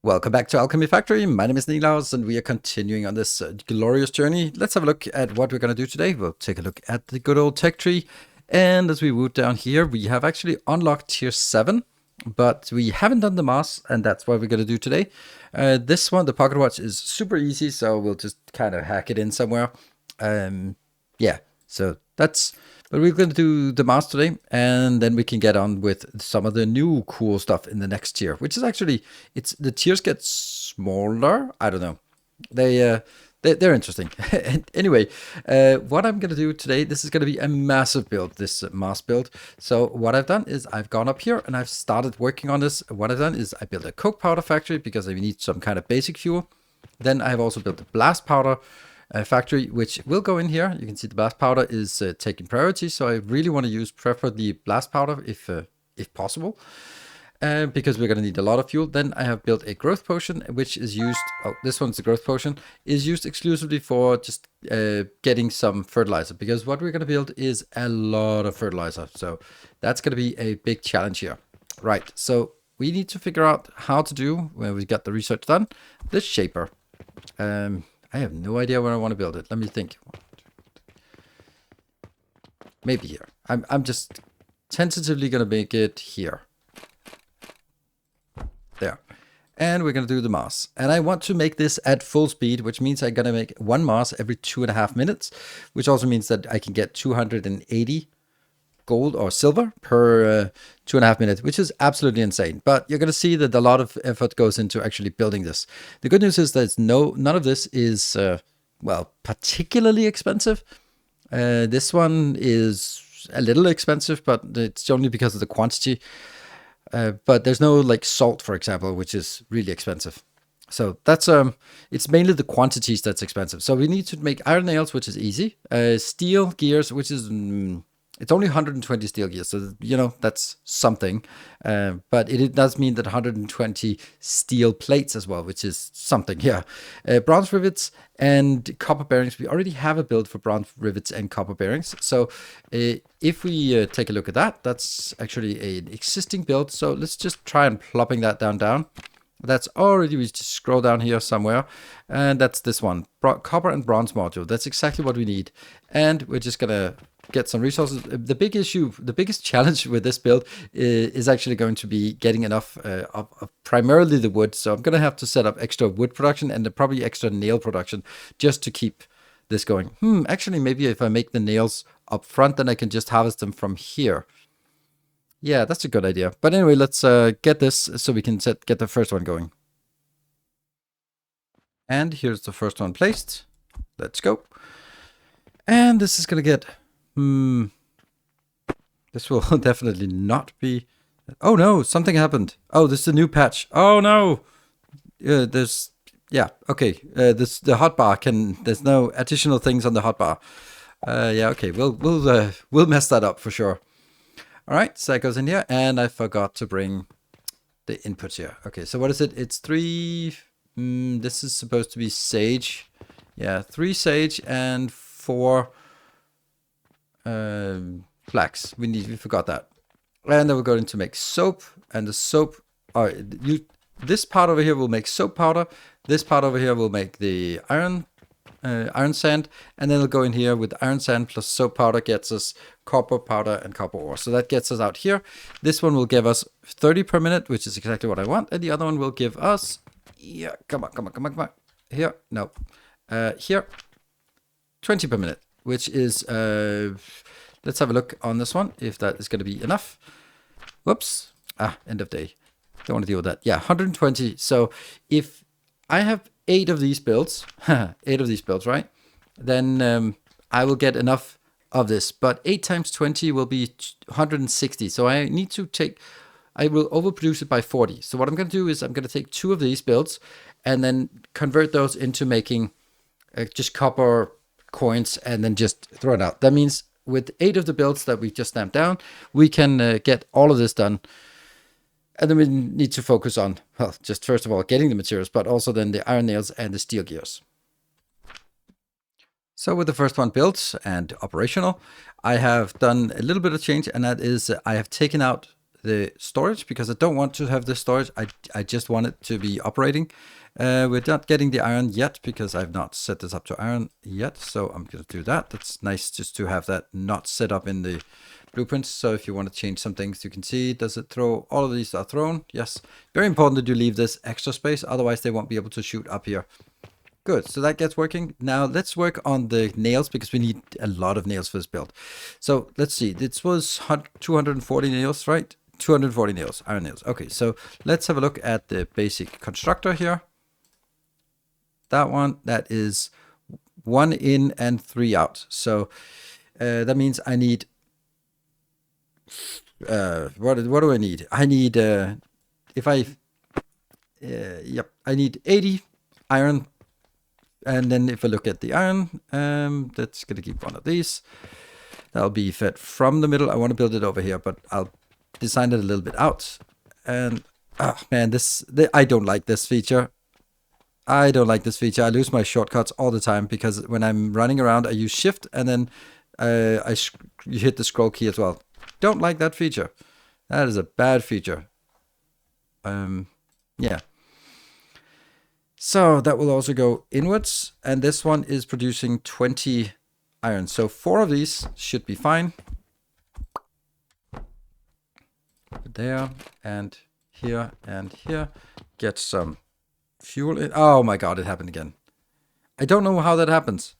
Welcome back to Alchemy Factory. My name is Nilaus, and we are continuing on this glorious journey. Let's have a look at what we're going to do today. We'll take a look at the good old tech tree. And as we move down here, we have actually unlocked tier 7, but we haven't done the mass, and that's what we're going to do today. This one, the pocket watch, is super easy, so we'll just kind of hack it in somewhere. Yeah, so that's... But we're going to do the mass today, and then we can get on with some of the new cool stuff in the next tier, which is actually, the tiers get smaller. I don't know. They're interesting. Anyway, what I'm going to do today, this is going to be a massive build, this mass build. So what I've done is I've gone up here and I've started working on this. What I've done is I built a coke powder factory because I need some kind of basic fuel. Then I've also built a blast powder factory, which will go in here. You can see the blast powder is taking priority, so I really want to use preferably blast powder if possible, because we're going to need a lot of fuel. Then I have built a growth potion, which is used, this one's the growth potion, is used exclusively for just getting some fertilizer, because what we're going to build is a lot of fertilizer, so that's going to be a big challenge here. Right, so we need to figure out how to do, when we got the research done, this shaper. I have no idea where I want to build it. Let me think. Maybe here. I'm just tentatively going to make it here. There. And we're going to do the mass. And I want to make this at full speed, which means I'm going to make one mass every 2.5 minutes, which also means that I can get 280 gold or silver per 2.5 minutes, which is absolutely insane. But you're going to see that a lot of effort goes into actually building this. The good news is that none of this is well, particularly expensive. This one is a little expensive, but it's only because of the quantity. But there's no like salt, for example, which is really expensive. So that's it's mainly the quantities that's expensive. So we need to make iron nails, which is easy. Steel gears, which is it's only 120 steel gears, so, you know, that's something. But it does mean that 120 steel plates as well, which is something, yeah. Bronze rivets and copper bearings. We already have a build for bronze rivets and copper bearings. So if we take a look at that, that's actually an existing build. So let's just try and plopping that down. That's already, we just scroll down here somewhere, and that's this one, copper and bronze module. That's exactly what we need. And we're just gonna get some resources. The big issue, the biggest challenge with this build is actually going to be getting enough of primarily the wood. So I'm gonna have to set up extra wood production and probably extra nail production just to keep this going. Actually, maybe if I make the nails up front, then I can just harvest them from here. Yeah, that's a good idea. But anyway, let's get this so we can get the first one going. And here's the first one placed. Let's go. And this is going to get... This will definitely not be... Oh no, something happened. Oh, this is a new patch. Oh no! There's... Yeah, okay. The hotbar can... There's no additional things on the hotbar. Yeah, okay. We'll mess that up for sure. All right, so that goes in here, and I forgot to bring the inputs here. Okay, so what is it? It's 3, this is supposed to be sage. Yeah, 3 sage and 4 flax. We forgot that. And then we're going to make soap, and the soap, this part over here will make soap powder. This part over here will make the iron sand, and then it'll go in here with iron sand plus soap powder, gets us copper powder and copper ore. So that gets us out here. This one will give us 30 per minute, which is exactly what I want, and the other one will give us, yeah, come on, here, no, here, 20 per minute, which is, let's have a look on this one, if that is going to be enough. Whoops, end of day, don't want to deal with that. Yeah, 120, so if I have 8 of these builds, 8 of these builds, right? Then I will get enough of this, but 8 times 20 will be 160. So I need to I will overproduce it by 40. So what I'm going to do is I'm going to take 2 of these builds and then convert those into making just copper coins and then just throw it out. That means with 8 of the builds that we've just stamped down, we can get all of this done. And then we need to focus on, well, just first of all, getting the materials, but also then the iron nails and the steel gears. So with the first one built and operational, I have done a little bit of change, and that is I have taken out the storage because I don't want to have the storage. I just want it to be operating. We're not getting the iron yet because I've not set this up to iron yet. So I'm going to do that. That's nice just to have that not set up in the blueprints. So if you want to change some things, you can see, does it throw? All of these are thrown. Yes. Very important that you leave this extra space. Otherwise they won't be able to shoot up here. Good, so that gets working. Now let's work on the nails because we need a lot of nails for this build. So let's see, this was 240 nails, right? 240 nails, iron nails. Okay, so let's have a look at the basic constructor here. That one, that is 1 in and 3 out. So that means I need, what do I need? I need, I need 80 iron. And then if I look at the iron, that's going to keep one of these. That'll be fed from the middle. I want to build it over here, but I'll design it a little bit out. And, oh man, I don't like this feature. I don't like this feature. I lose my shortcuts all the time because when I'm running around, I use shift and then you hit the scroll key as well. Don't like that feature. That is a bad feature. Yeah. So that will also go inwards, and this one is producing 20 iron. So 4 of these should be fine. There, and here, and here. Get some fuel in. Oh my god, it happened again. I don't know how that happens.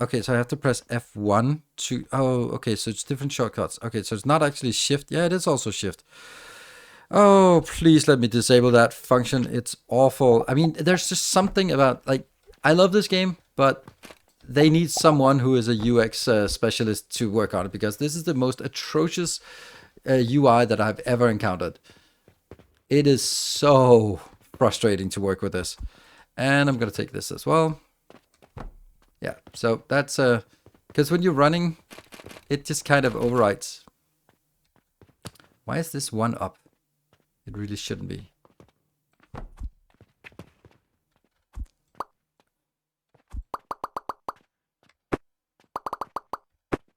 Okay, so I have to press F1 to... Oh, okay, so it's different shortcuts. Okay, so it's not actually shift. Yeah, it is also shift. Oh, please let me disable that function. It's awful. I mean, there's just something about, like, I love this game, but they need someone who is a UX specialist to work on it because this is the most atrocious UI that I've ever encountered. It is so frustrating to work with this. And I'm going to take this as well. Yeah, so that's, because when you're running, it just kind of overwrites. Why is this one up? It really shouldn't be.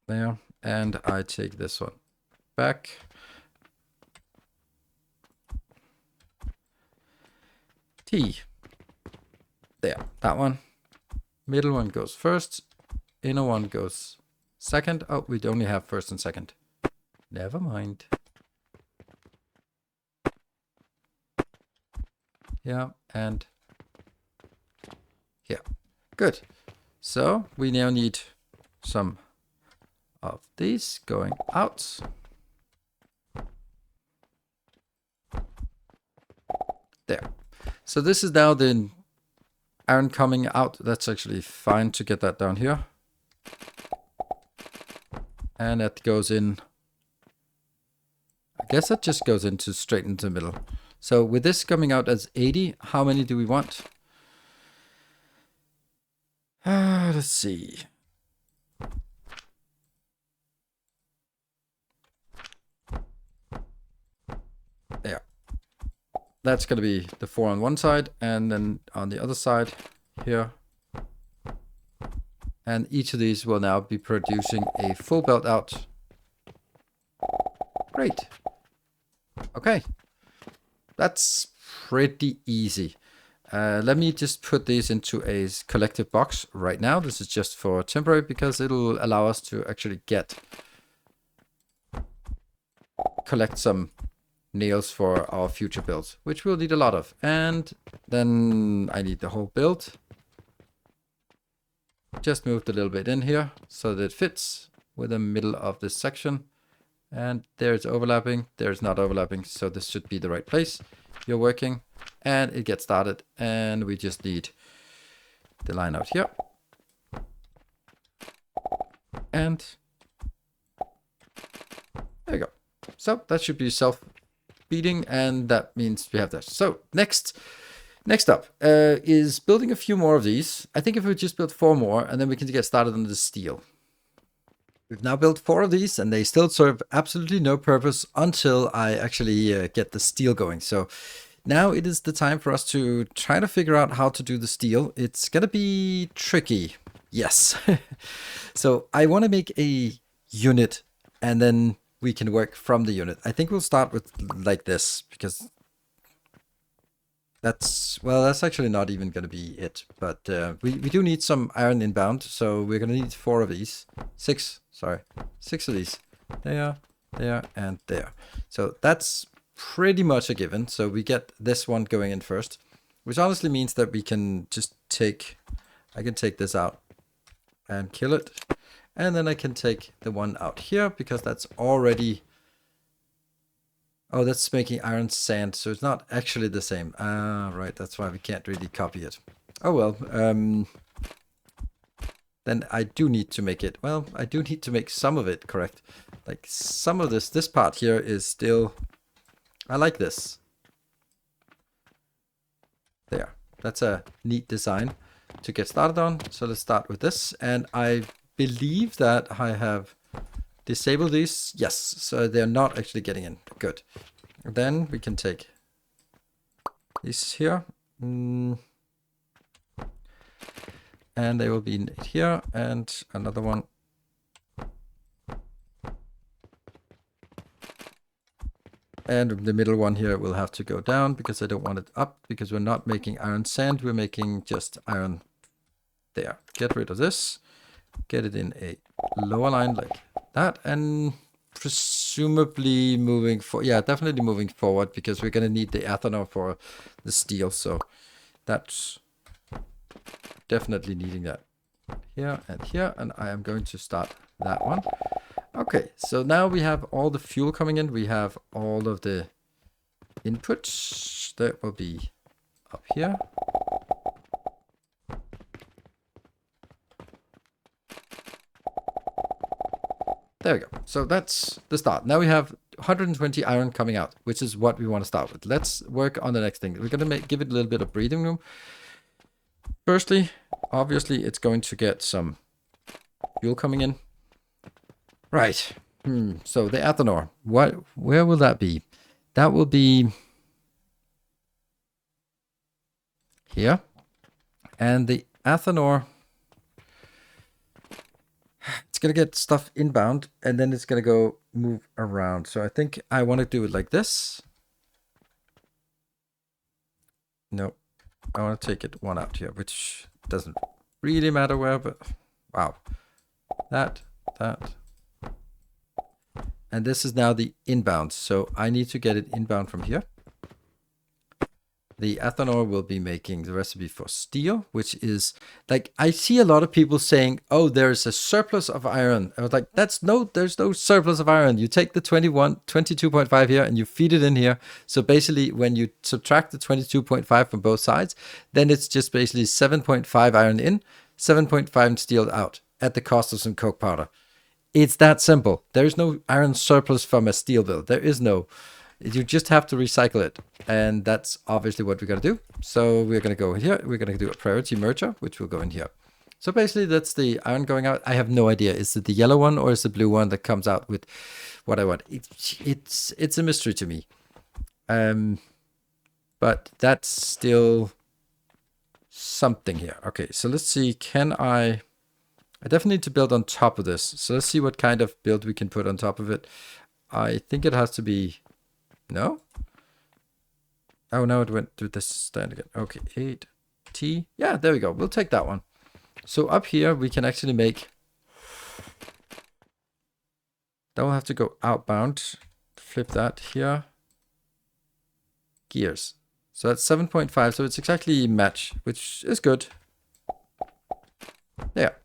There, and I take this one back. T. There, that one. Middle one goes first. Inner one goes second. Oh, we only have first and second. Never mind. Yeah, and here. Good. So we now need some of these going out. There. So this is now the iron coming out. That's actually fine to get that down here. And that goes in. I guess that just goes into straight into the middle. So with this coming out as 80, how many do we want? Let's see. There. That's going to be the 4 on one side, and then on the other side here. And each of these will now be producing a full belt out. Great. Okay. That's pretty easy. Let me just put these into a collective box right now. This is just for temporary because it'll allow us to actually collect some nails for our future builds, which we'll need a lot of. And then I need the whole build. Just moved a little bit in here so that it fits with the middle of this section. And there's overlapping, there's not overlapping, so this should be the right place. You're working, and it gets started, and we just need the line out here. And there you go. So that should be self-feeding, and that means we have that. So next up is building a few more of these. I think if we just build 4 more, and then we can get started on the steel. We've now built 4 of these, and they still serve absolutely no purpose until I actually get the steel going. So now it is the time for us to try to figure out how to do the steel. It's going to be tricky. Yes. So I want to make a unit and then we can work from the unit. I think we'll start with like this, because that's actually not even going to be it. But we do need some iron inbound, so we're going to need 4 of these. 6 of these. There, and there. So that's pretty much a given. So we get this one going in first, which honestly means that we can just I can take this out and kill it. And then I can take the one out here, because that's already... Oh, that's making iron sand, so it's not actually the same. Ah, right, that's why we can't really copy it. Oh well, then I do need to make it... Well, I do need to make some of it correct. Like, some of this part here is still... I like this. There, that's a neat design to get started on. So let's start with this, and I believe that I have disabled these. Yes, so they're not actually getting in. Good. Then we can take these here, and they will be here, and another one. And the middle one here will have to go down, because I don't want it up, because we're not making iron sand, we're making just iron. There. Get rid of this. Get it in a lower line like that, and presumably moving definitely moving forward, because we're going to need the ethanol for the steel. So that's definitely needing that here, and I am going to start that one. Okay, so now we have all the fuel coming in. We have all of the inputs that will be up here. There we go. So that's the start. Now we have 120 iron coming out, which is what we want to start with. Let's work on the next thing. We're going to give it a little bit of breathing room. Firstly, obviously, it's going to get some fuel coming in. Right. So the ethanol. Where will that be? That will be here. And the ethanol... It's going to get stuff inbound, and then it's going to go move around. So I think I want to do it like this. No, I want to take it one out here, which doesn't really matter where, but wow. That. And this is now the inbound. So I need to get it inbound from here. The ethanol will be making the recipe for steel, which is like, I see a lot of people saying, oh, there's a surplus of iron. I was like, there's no surplus of iron. You take the 22.5 here and you feed it in here. So basically when you subtract the 22.5 from both sides, then it's just basically 7.5 iron in, 7.5 steel out at the cost of some coke powder. It's that simple. There is no iron surplus from a steel build. There is no... You just have to recycle it, and that's obviously what we're going to do. So we're going to go here. We're going to do a priority merger, which will go in here. So basically, that's the iron going out. I have no idea. Is it the yellow one or is it the blue one that comes out with what I want? It's a mystery to me. But that's still something here. Okay, so let's see. Can I definitely need to build on top of this. So let's see what kind of build we can put on top of it. I think it has to be... No? Oh, no, it went to this stand again. Okay, 8T. Yeah, there we go. We'll take that one. So up here, we can actually make... That will have to go outbound. Flip that here. Gears. So that's 7.5. So it's exactly match, which is good. There.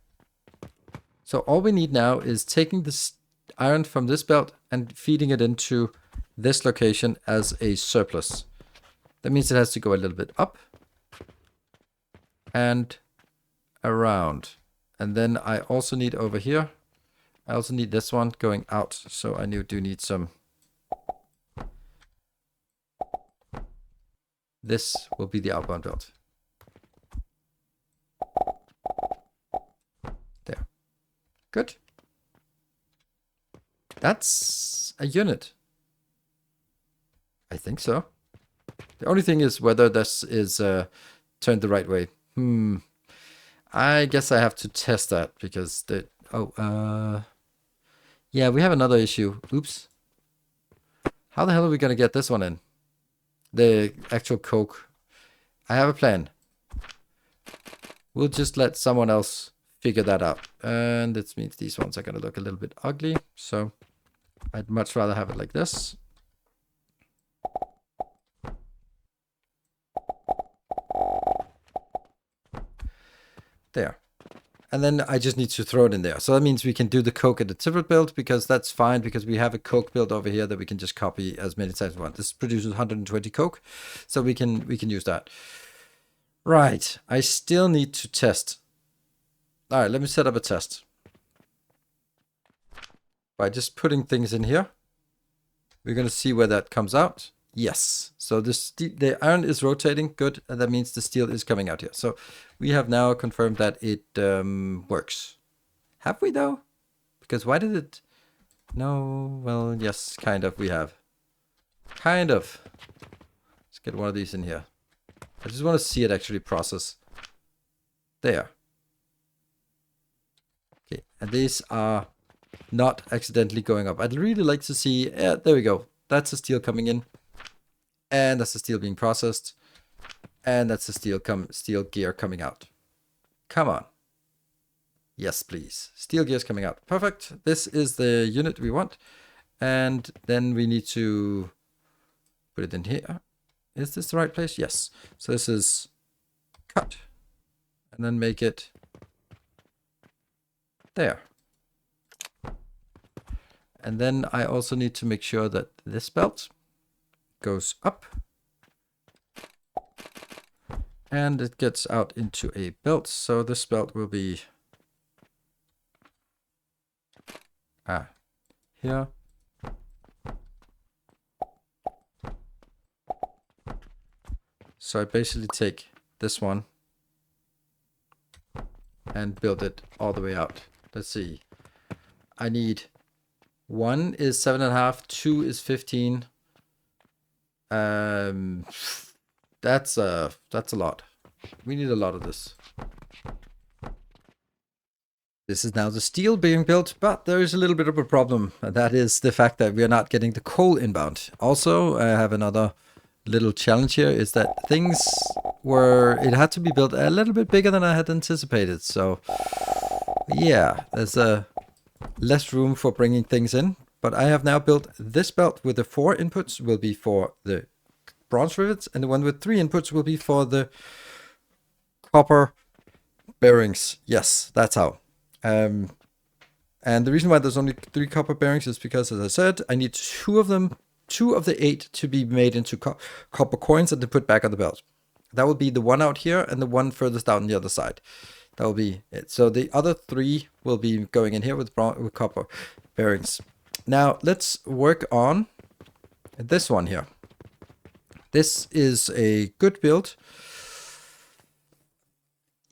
So all we need now is taking this iron from this belt and feeding it into this location as a surplus. That means it has to go a little bit up and around. And then I also need over here, I also need this one going out. So I do need some. This will be the outbound belt. There. Good. That's a unit. I think so. The only thing is whether this is turned the right way. I guess I have to test that because the Yeah, we have another issue. Oops. How the hell are we going to get this one in? The actual coke. I have a plan. We'll just let someone else figure that out. And this means these ones are going to look a little bit ugly. So I'd much rather have it like this. There. And then I just need to throw it in there. So that means we can do the coke at a separate build, because that's fine, because we have a coke build over here that we can just copy as many times as we want. This produces 120 coke, so we can use that. Right, I still need to test. All right, let me set up a test. By just putting things in here, we're going to see where that comes out. Yes, so the iron is rotating, good, and that means the steel is coming out here. So we have now confirmed that it works. Have we though? Because why did it? No, well, yes, kind of, we have. Kind of. Let's get one of these in here. I just want to see it actually process. There. Okay, and these are not accidentally going up. I'd really like to see, there we go. That's the steel coming in. And that's the steel being processed. And that's the steel gear coming out. Come on. Yes, please. Steel gears coming out. Perfect. This is the unit we want. And then we need to put it in here. Is this the right place? Yes. So this is cut. And then make it there. And then I also need to make sure that this belt goes up. And it gets out into a belt. So this belt will be here. So I basically take this one and build it all the way out. Let's see. I need 1 is 7.5, 2 is 15. That's a lot. We need a lot of this. This is now the steel being built, but there is a little bit of a problem. And that is the fact that we are not getting the coal inbound. Also, I have another little challenge here, is that it had to be built a little bit bigger than I had anticipated. So yeah, there's less room for bringing things in. But I have now built this belt with the 4 inputs will be for the bronze rivets, and the one with 3 inputs will be for the copper bearings. Yes, that's how. And the reason why there's only 3 copper bearings is because, as I said, I need 2 of them, 2 of the 8 to be made into copper coins and to put back on the belt. That will be the one out here and the one furthest down the other side. That will be it. So the other 3 will be going in here with copper bearings. Now let's work on this one here. This is a good build.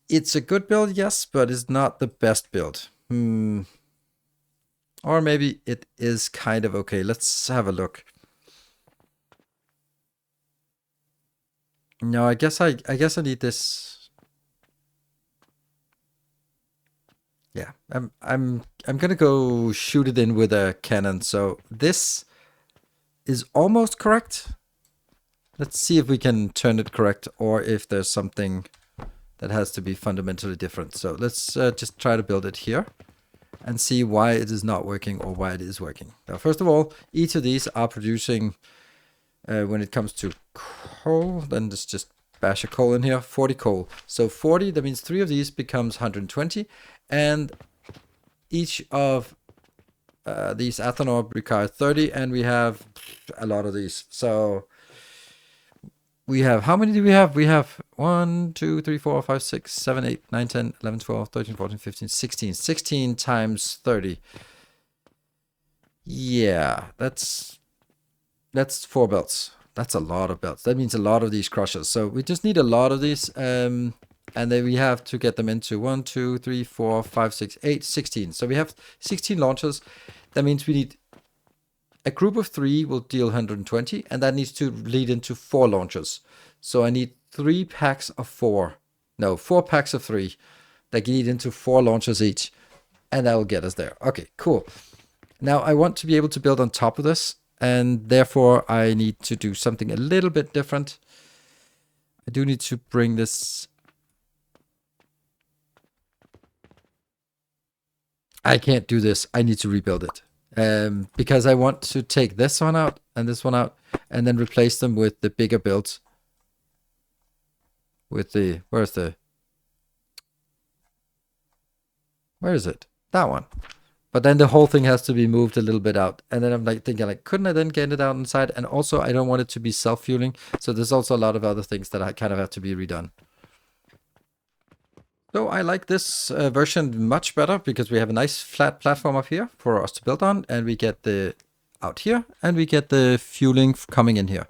It's a good build, yes, but it's not the best build. Or maybe it is kind of okay. Let's have a look. No, I guess I need this. Yeah, I'm gonna go shoot it in with a cannon. So this is almost correct. Let's see if we can turn it correct, or if there's something that has to be fundamentally different. So let's just try to build it here and see why it is not working or why it is working. Now, first of all, each of these are producing, when it comes to coal, then let's just bash a coal in here, 40 coal. So 40, that means 3 of these becomes 120. And each of these ethanol requires 30, and we have a lot of these. So we have, how many do we have? We have 1, 2, 3, 4, 5, 6, 7, 8, 9, 10, 11, 12, 13, 14, 15, 16. 16 times 30. Yeah, that's 4 belts. That's a lot of belts. That means a lot of these crushers. So we just need a lot of these. And then we have to get them into 1, 2, 3, 4, 5, 6, 8, 16. So we have 16 launchers. That means we need a group of 3 will deal 120, and that needs to lead into 4 launchers. So I need 3 packs of 4. No, 4 packs of 3 that lead into 4 launchers each, and that will get us there. Okay, cool. Now I want to be able to build on top of this, and therefore I need to do something a little bit different. I do need to bring this. I can't do this. I need to rebuild it. Because I want to take this one out and this one out and then replace them with the bigger builds. With the, where is it? That one. But then the whole thing has to be moved a little bit out. And then I'm like thinking like, couldn't I then get it out inside? And also I don't want it to be self-fueling. So there's also a lot of other things that I kind of have to be redone. So I like this version much better because we have a nice flat platform up here for us to build on, and we get the out here, and we get the fueling coming in here.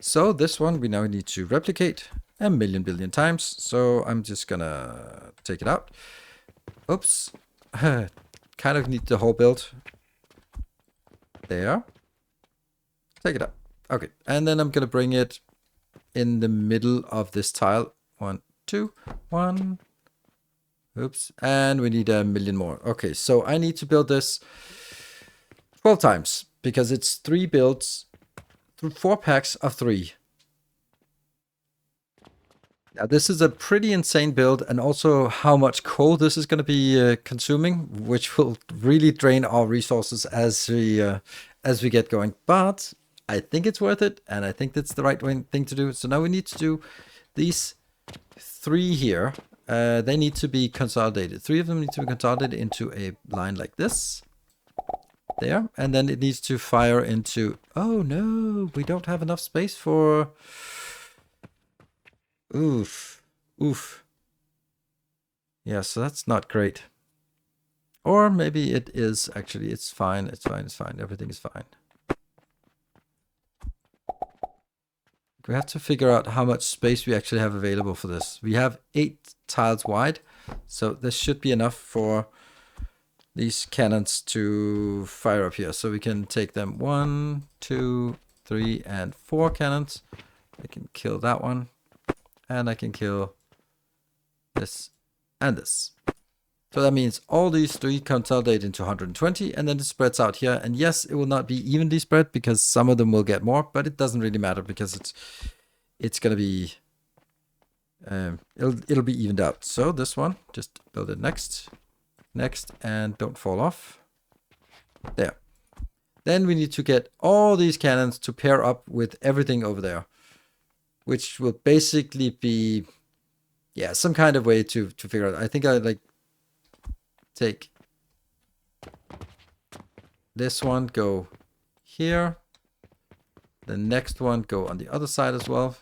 So this one we now need to replicate a million billion times. So I'm just gonna take it out. Oops, kind of need the whole build. There. Take it out. Okay, and then I'm gonna bring it in the middle of this tile. 1, 2, 1. Oops, and we need a million more. Okay, so I need to build this 12 times because it's 3 builds through 4 packs of 3. Now this is a pretty insane build, and also how much coal this is going to be consuming, which will really drain our resources as we get going. But I think it's worth it, and I think that's the right thing to do. So now we need to do these 3 here. They need to be consolidated. 3 of them need to be consolidated into a line like this. There. And then it needs to fire into... Oh no, we don't have enough space for... Oof. Oof. Yeah, so that's not great. Or maybe it is actually. It's fine. It's fine. It's fine. Everything is fine. We have to figure out how much space we actually have available for this. We have 8 tiles wide, so this should be enough for these cannons to fire up here. So we can take them 1, 2, 3, and 4 cannons. I can kill that one, and I can kill this and this. So that means all these 3 consolidate into 120, and then it spreads out here. And yes, it will not be evenly spread because some of them will get more, but it doesn't really matter because it's gonna be it'll be evened out. So this one, just build it next, and don't fall off. There. Then we need to get all these cannons to pair up with everything over there, which will basically be, yeah, some kind of way to figure out. I think I like take this one, go here, the next one go on the other side as well,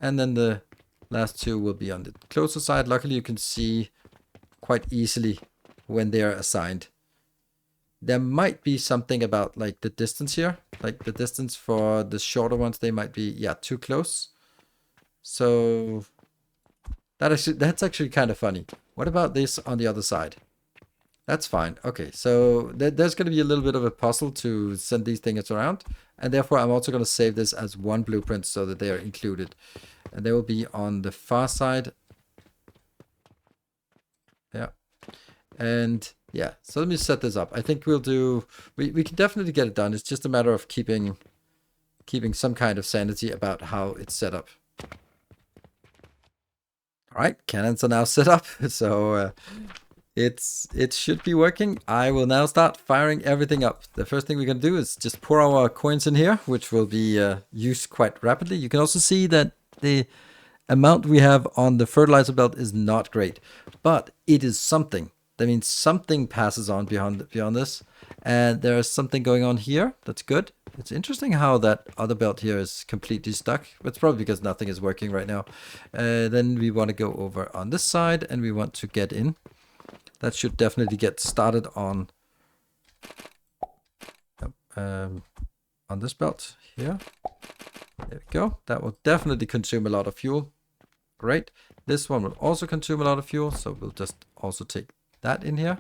and then the last 2 will be on the closer side. Luckily you can see quite easily when they are assigned. There might be something about like the distance here, like the distance for the shorter ones, they might be, yeah, too close. So that's actually kind of funny. What about this on the other side? That's fine. Okay, so there's going to be a little bit of a puzzle to send these things around. And therefore, I'm also going to save this as one blueprint so that they are included. And they will be on the far side. Yeah. And yeah, so let me set this up. I think we'll do... We can definitely get it done. It's just a matter of keeping some kind of sanity about how it's set up. All right, cannons are now set up, so it should be working. I will now start firing everything up. The first thing we're going to do is just pour our coins in here, which will be used quite rapidly. You can also see that the amount we have on the fertilizer belt is not great, but it is something. That means something passes on beyond this, and there's something going on here. That's good. It's interesting how that other belt here is completely stuck. It's probably because nothing is working right now. Then we want to go over on this side, and we want to get in. That should definitely get started on this belt here. There we go. That will definitely consume a lot of fuel. Great. This one will also consume a lot of fuel, so we'll just also take that in here.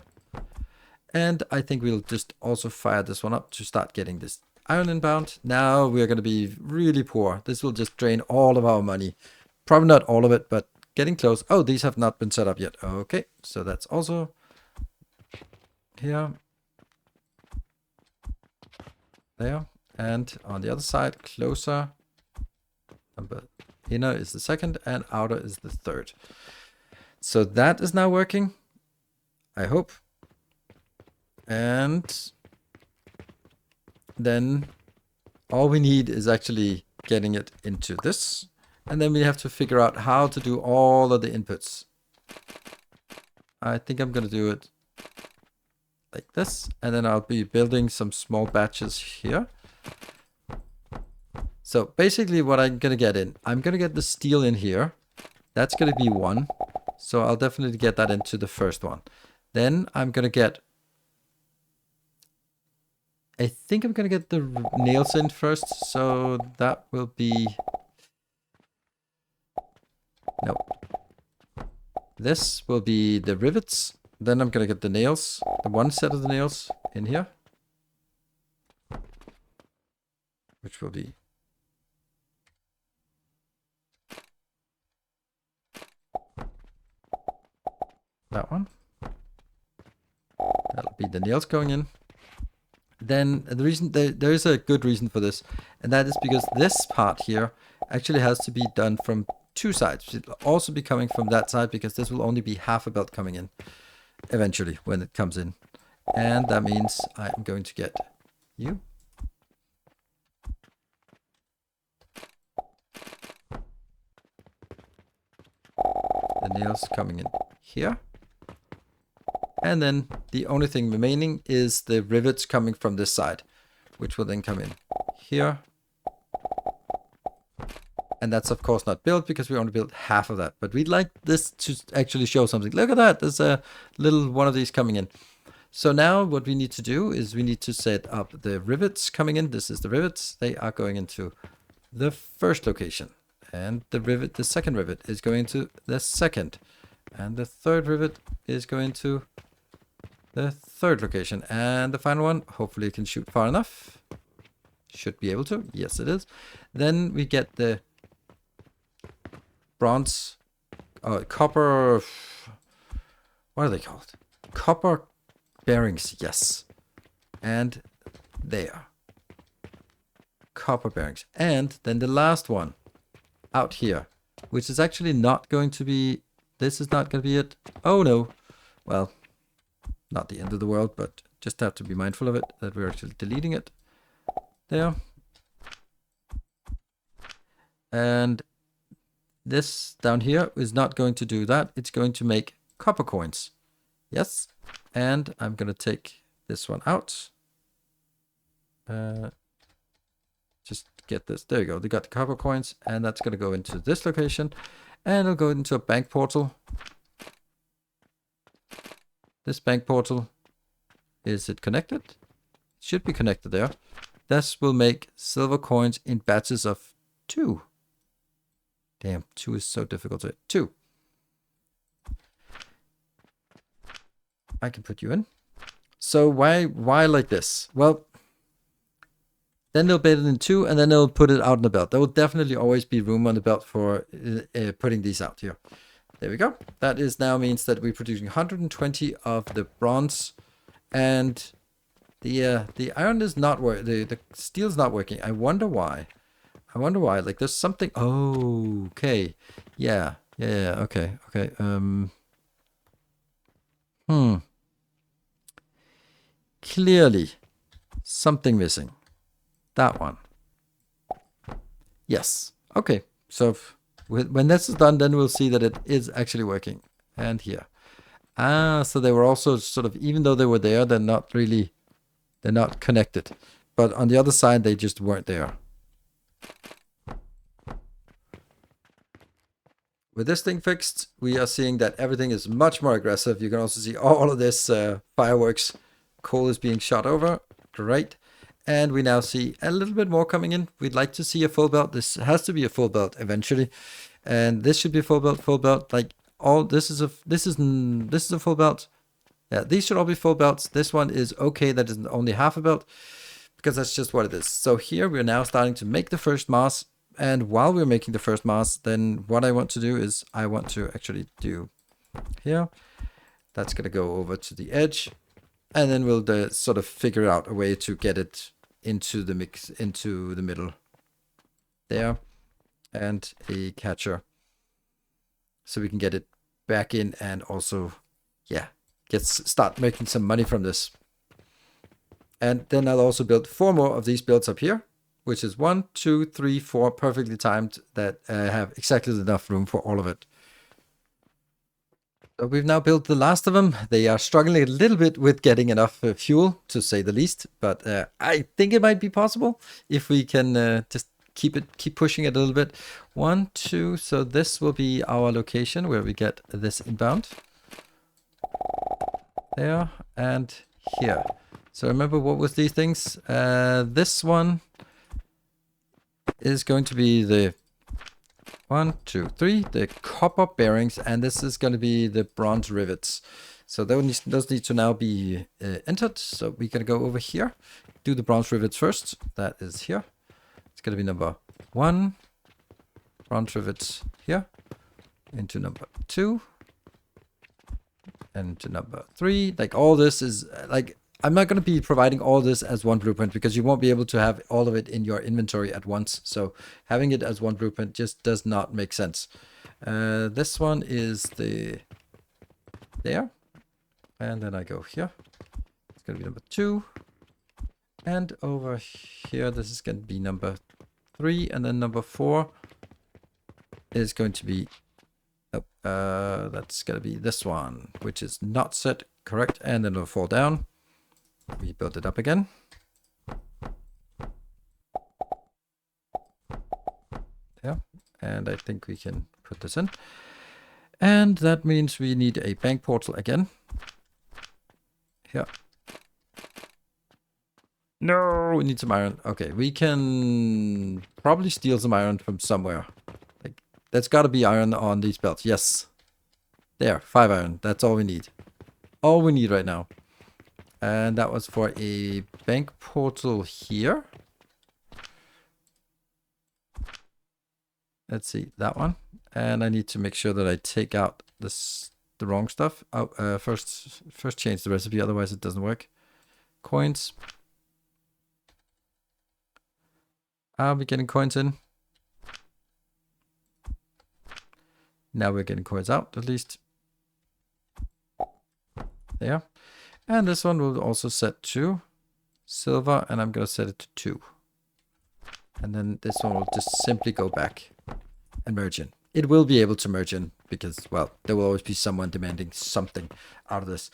And I think we'll just also fire this one up to start getting this iron inbound. Now we're going to be really poor. This will just drain all of our money. Probably not all of it, but getting close. Oh, these have not been set up yet. Okay, so that's also here. there. And on the other side, closer, inner is the second and outer is the third. So that is now working, I hope. And then all we need is actually getting it into this. And then we have to figure out how to do all of the inputs. I think I'm going to do it like this. And then I'll be building some small batches here. So basically what I'm going to get in, I'm going to get the steel in here. That's going to be 1. So I'll definitely get that into the first one. Then I'm going to get, I think I'm going to get the nails in first. So that will be, no. This will be the rivets. Then I'm going to get the nails, the one set of the nails in here. Which will be that one. That'll be the nails going in. Then the reason there is a good reason for this, and that is because this part here actually has to be done from 2 sides. It'll also be coming from that side because this will only be half a belt coming in eventually when it comes in. And that means I'm going to get you. The nails coming in here. And then the only thing remaining is the rivets coming from this side, which will then come in here. And that's of course not built because we only built half of that. But we'd like this to actually show something. Look at that. There's a little one of these coming in. So now what we need to do is we need to set up the rivets coming in. This is the rivets. They are going into the first location. And the second rivet is going to the second. And the third rivet is going to the third location. And the final one, hopefully it can shoot far enough. Should be able to. Yes, it is. Then we get the bronze, copper, what are they called? Copper bearings, yes. And there. Copper bearings. And then the last one out here, which is actually not going to be, this is not going to be it. Oh no. Well, not the end of the world, but just have to be mindful of it, that we're actually deleting it. There. And this down here is not going to do that. It's going to make copper coins. Yes. And I'm going to take this one out. Just get this. There you go. They got the copper coins, and that's going to go into this location. And it'll go into a bank portal. This bank portal, is it connected? It should be connected there. This will make silver coins in batches of 2. Damn, 2 is so difficult to hit. 2. I can put you in. So why like this? Well, then they'll bait it in 2, and then they'll put it out in the belt. There will definitely always be room on the belt for putting these out here. There we go. That is now means that we're producing 120 of the bronze, and the iron is not working. The steel's not working. I wonder why. Like there's something. Oh, okay. Yeah. Okay. Clearly, something missing. That one. Yes. Okay. So when this is done, then we'll see that it is actually working. And here. So they were also sort of, even though they were there, they're not connected. But on the other side, they just weren't there. With this thing fixed, we are seeing that everything is much more aggressive. You can also see all of this fireworks. Coal is being shot over. Great. And we now see a little bit more coming in. We'd like to see a full belt. This has to be a full belt eventually. And this should be full belt. Like all this is a full belt. Yeah, these should all be full belts. This one is okay. That is only half a belt because that's just what it is. So here we're now starting to make the first mass. And while we're making the first mass, then what I want to do is I want to actually do here. That's going to go over to the edge. And then we'll sort of figure out a way to get it into the mix, into the middle there, and a catcher, so we can get it back in and also, yeah, start making some money from this. And then I'll also build 4 more of these builds up here, which is 1, 2, 3, 4, perfectly timed, that have exactly enough room for all of it. So we've now built the last of them. They are struggling a little bit with getting enough fuel, to say the least, but I think it might be possible if we can just keep pushing it a little bit. 1, 2, so this will be our location where we get this inbound. There, and here. So remember, what was these things? This one is going to be the 1, 2, 3, the copper bearings, and this is going to be the bronze rivets. So those need to now be entered. So we're going to go over here, do the bronze rivets first. That is here. It's going to be number 1, bronze rivets here, into number 2, and to number 3. Like, all this is like, I'm not going to be providing all this as one blueprint because you won't be able to have all of it in your inventory at once. So having it as one blueprint just does not make sense. This one is there. And then I go here. It's going to be number 2. And over here, this is going to be number 3. And then number 4 is going to be, that's going to be this one, which is not set correct. And then it'll fall down. We build it up again. Yeah, and I think we can put this in. And that means we need a bank portal again. Here. No, we need some iron. Okay, we can probably steal some iron from somewhere. Like, there's got to be iron on these belts. Yes. There, 5 iron. That's all we need. All we need right now. And that was for a bank portal here. Let's see, that one. And I need to make sure that I take out the wrong stuff. Oh, first change the recipe, otherwise it doesn't work. Coins. Are we getting coins in? Now we're getting coins out, at least. There. And this one will also set to silver, and I'm going to set it to 2. And then this one will just simply go back and merge in. It will be able to merge in because, well, there will always be someone demanding something out of this.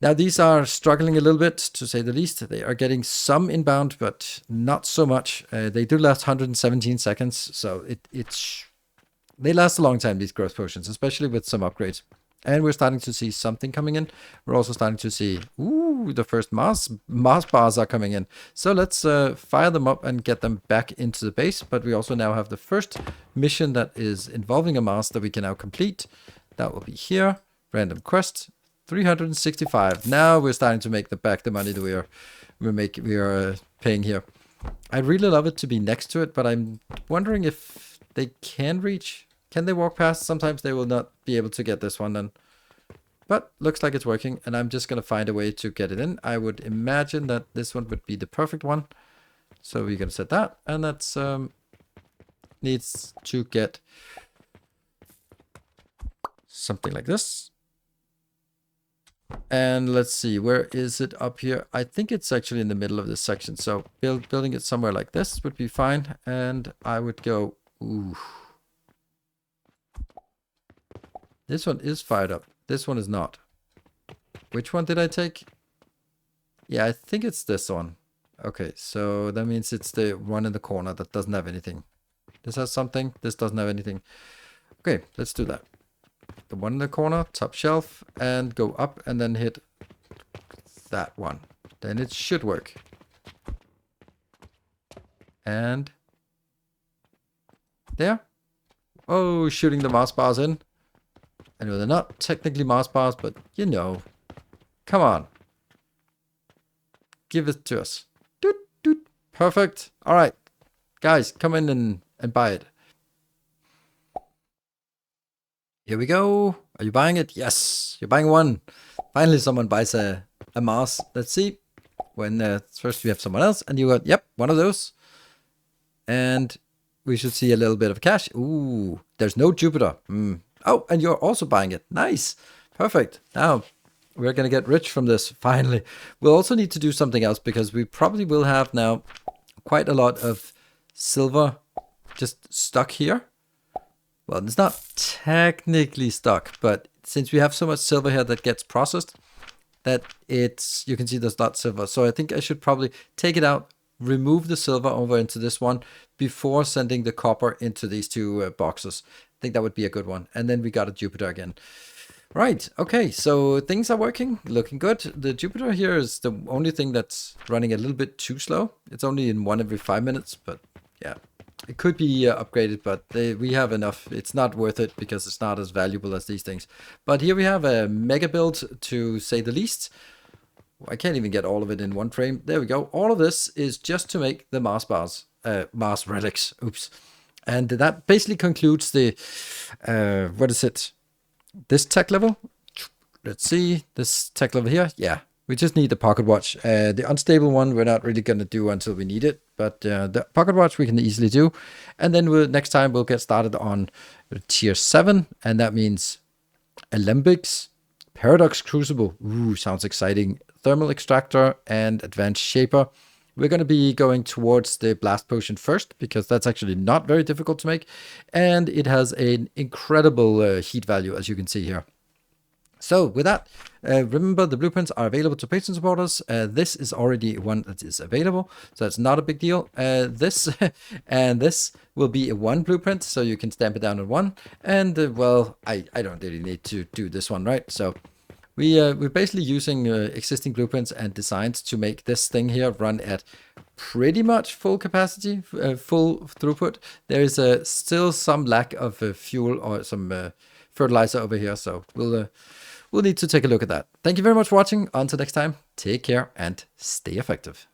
Now, these are struggling a little bit, to say the least. They are getting some inbound, but not so much. They do last 117 seconds, so they last a long time, these growth potions, especially with some upgrades. And we're starting to see something coming in. We're also starting to see, ooh, the first Mars bars are coming in. So let's fire them up and get them back into the base. But we also now have the first mission that is involving a Mars that we can now complete. That will be here. Random quest, 365. Now we're starting to make the money that we are paying here. I'd really love it to be next to it, but I'm wondering if they can reach. Can they walk past? Sometimes they will not be able to get this one then. But looks like it's working, and I'm just going to find a way to get it in. I would imagine that this one would be the perfect one. So we're going to set that, and that's needs to get something like this. And let's see, where is it up here? I think it's actually in the middle of this section. So building it somewhere like this would be fine. And I would go, ooh. This one is fired up. This one is not. Which one did I take? Yeah, I think it's this one. Okay, so that means it's the one in the corner that doesn't have anything. This has something. This doesn't have anything. Okay, let's do that. The one in the corner, top shelf, and go up and then hit that one. Then it should work. And there. Oh, shooting the Mars bars in. I know they're not technically Mars bars, but you know. Come on. Give it to us. Doot, doot. Perfect. All right. Guys, come in and buy it. Here we go. Are you buying it? Yes. You're buying one. Finally, someone buys a Mars. Let's see. when first we have someone else, and you got, yep, one of those. And we should see a little bit of cash. Ooh, there's no Jupiter. Oh, and you're also buying it. Nice. Perfect. Now, we're going to get rich from this, finally. We'll also need to do something else, because we probably will have now quite a lot of silver just stuck here. Well, it's not technically stuck, but since we have so much silver here that gets processed, that you can see there's not silver. So I think I should probably take it out, remove the silver over into this one before sending the copper into these two boxes. I think that would be a good one. And then we got a Jupiter again. Right, okay, so things are working, looking good. The Jupiter here is the only thing that's running a little bit too slow. It's only in 1 every 5 minutes, but yeah. It could be upgraded, but we have enough. It's not worth it because it's not as valuable as these things. But here we have a mega build, to say the least. I can't even get all of it in one frame. There we go. All of this is just to make the Mars bars, Mars relics. Oops. And that basically concludes the, what is it? This tech level. Let's see. This tech level here. Yeah. We just need the pocket watch. The unstable one we're not really going to do until we need it. But the pocket watch we can easily do. And then next time we'll get started on tier 7. And that means alembics, paradox crucible. Ooh, sounds exciting. Thermal extractor and advanced shaper. We're going to be going towards the blast potion first, because that's actually not very difficult to make. And it has an incredible heat value, as you can see here. So with that, remember the blueprints are available to patron supporters. This is already one that is available, so that's not a big deal. This and this will be a 1 blueprint, so you can stamp it down on 1. And well, I don't really need to do this one, right? So we're basically using existing blueprints and designs to make this thing here run at pretty much full capacity, full throughput. There is still some lack of fuel or some fertilizer over here, so we'll need to take a look at that. Thank you very much for watching. Until next time, take care and stay effective.